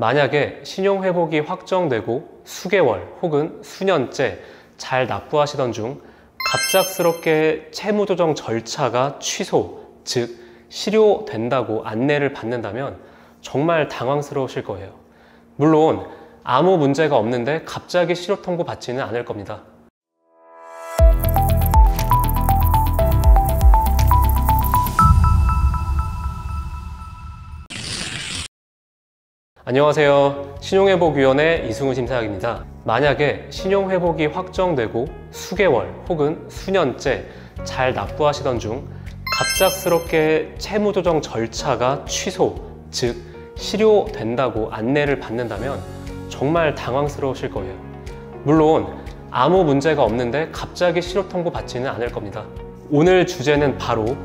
만약에 신용회복이 확정되고 수개월 혹은 수년째 잘 납부하시던 중 갑작스럽게 채무조정 절차가 취소, 즉 실효된다고 안내를 받는다면 정말 당황스러우실 거예요. 물론 아무 문제가 없는데 갑자기 실효 통보 받지는 않을 겁니다. 안녕하세요. 신용회복위원회 이승우 심사역입니다. 만약에 신용회복이 확정되고 수개월 혹은 수년째 잘 납부하시던 중 갑작스럽게 채무조정 절차가 취소, 즉 실효된다고 안내를 받는다면 정말 당황스러우실 거예요. 물론 아무 문제가 없는데 갑자기 실효 통보 받지는 않을 겁니다. 오늘 주제는 바로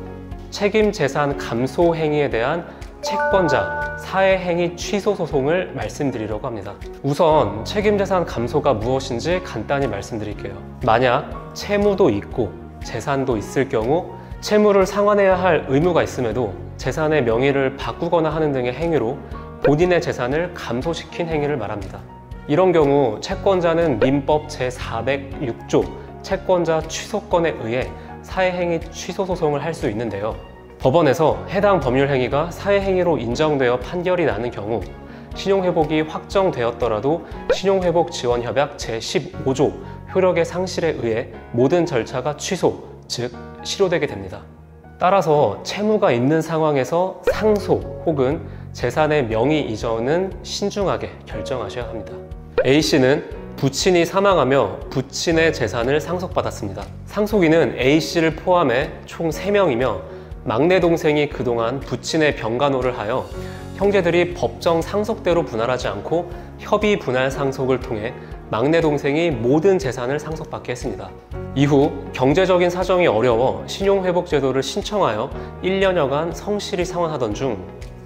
책임재산 감소 행위에 대한 채권자 사회행위 취소 소송을 말씀드리려고 합니다. 우선 책임재산 감소가 무엇인지 간단히 말씀드릴게요. 만약 채무도 있고 재산도 있을 경우 채무를 상환해야 할 의무가 있음에도 재산의 명의를 바꾸거나 하는 등의 행위로 본인의 재산을 감소시킨 행위를 말합니다. 이런 경우 채권자는 민법 제406조 채권자 취소권에 의해 사회행위 취소 소송을 할 수 있는데요. 법원에서 해당 법률 행위가 사회행위로 인정되어 판결이 나는 경우 신용회복이 확정되었더라도 신용회복지원협약 제15조 효력의 상실에 의해 모든 절차가 취소, 즉 실효되게 됩니다. 따라서 채무가 있는 상황에서 상속 혹은 재산의 명의 이전은 신중하게 결정하셔야 합니다. A씨는 부친이 사망하며 부친의 재산을 상속받았습니다. 상속인은 A씨를 포함해 총 3명이며 막내 동생이 그동안 부친의 병간호를 하여 형제들이 법정 상속대로 분할하지 않고 협의 분할 상속을 통해 막내 동생이 모든 재산을 상속받게 했습니다. 이후 경제적인 사정이 어려워 신용회복제도를 신청하여 1년여간 성실히 상환하던 중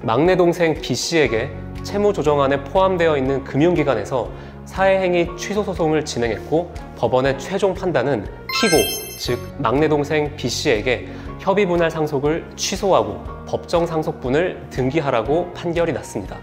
막내 동생 B씨에게 채무조정안에 포함되어 있는 금융기관에서 사회행위 취소 소송을 진행했고 법원의 최종 판단은 피고, 즉 막내 동생 B씨에게 협의 분할 상속을 취소하고 법정 상속분을 등기하라고 판결이 났습니다.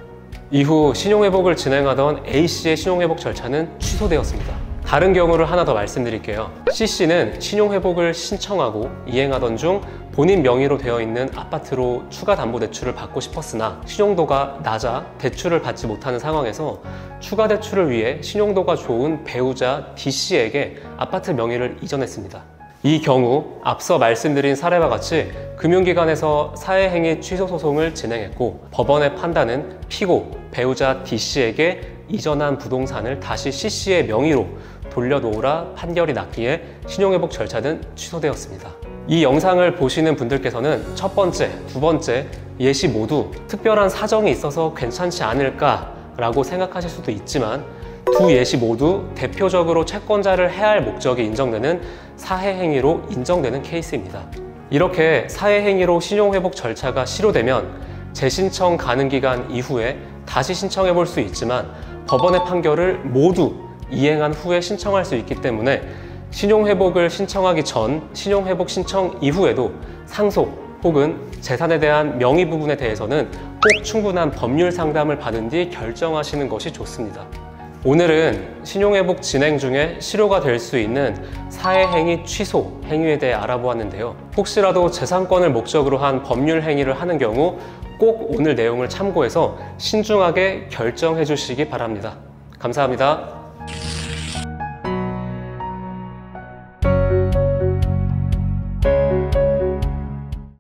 이후 신용회복을 진행하던 A씨의 신용회복 절차는 취소되었습니다. 다른 경우를 하나 더 말씀드릴게요. C씨는 신용회복을 신청하고 이행하던 중 본인 명의로 되어 있는 아파트로 추가 담보대출을 받고 싶었으나 신용도가 낮아 대출을 받지 못하는 상황에서 추가 대출을 위해 신용도가 좋은 배우자 D씨에게 아파트 명의를 이전했습니다. 이 경우 앞서 말씀드린 사례와 같이 금융기관에서 사회행위 취소 소송을 진행했고 법원의 판단은 피고 배우자 D씨에게 이전한 부동산을 다시 C씨의 명의로 돌려놓으라 판결이 났기에 신용회복 절차는 취소되었습니다. 이 영상을 보시는 분들께서는 첫 번째, 두 번째 예시 모두 특별한 사정이 있어서 괜찮지 않을까라고 생각하실 수도 있지만 두 예시 모두 대표적으로 채권자를 해할 목적이 인정되는 사회행위로 인정되는 케이스입니다. 이렇게 사회행위로 신용회복 절차가 실효되면 재신청 가능 기간 이후에 다시 신청해 볼 수 있지만 법원의 판결을 모두 이행한 후에 신청할 수 있기 때문에 신용회복을 신청하기 전, 신용회복 신청 이후에도 상속 혹은 재산에 대한 명의 부분에 대해서는 꼭 충분한 법률 상담을 받은 뒤 결정하시는 것이 좋습니다. 오늘은 신용회복 진행 중에 실효가 될 수 있는 사회행위 취소 행위에 대해 알아보았는데요. 혹시라도 재산권을 목적으로 한 법률 행위를 하는 경우 꼭 오늘 내용을 참고해서 신중하게 결정해 주시기 바랍니다. 감사합니다.